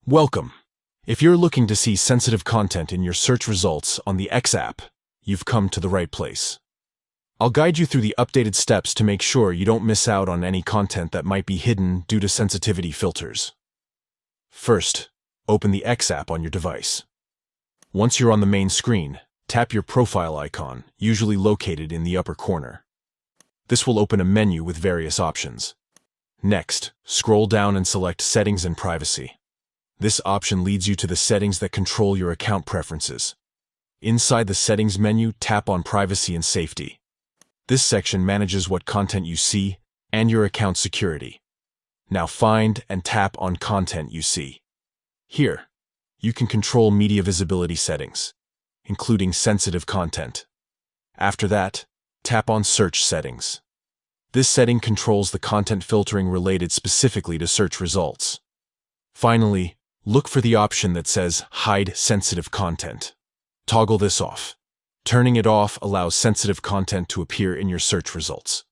Welcome. If you're looking to see sensitive content in your search results on the X app, you've come to the right place. I'll guide you through the updated steps to make sure you don't miss out on any content that might be hidden due to sensitivity filters. First, open the X app on your device. Once you're on the main screen, tap your profile icon, usually located in the upper corner. This will open a menu with various options. Next, scroll down and select Settings and Privacy. This option leads you to the settings that control your account preferences. Inside the Settings menu, tap on Privacy and Safety. This section manages what content you see and your account security. Now find and tap on Content you see. Here, you can control media visibility settings, including sensitive content. After that, tap on Search Settings. This setting controls the content filtering related specifically to search results. Finally, look for the option that says Hide Sensitive Content. Toggle this off. Turning it off allows sensitive content to appear in your search results.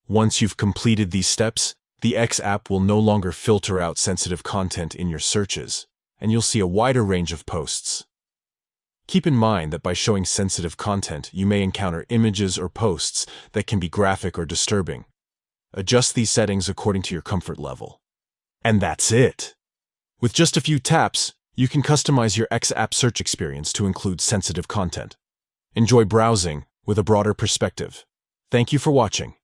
Once you've completed these steps, the X app will no longer filter out sensitive content in your searches, and you'll see a wider range of posts. Keep in mind that by showing sensitive content, you may encounter images or posts that can be graphic or disturbing. Adjust these settings according to your comfort level. And that's it! With just a few taps, you can customize your X app search experience to include sensitive content. Enjoy browsing with a broader perspective. Thank you for watching.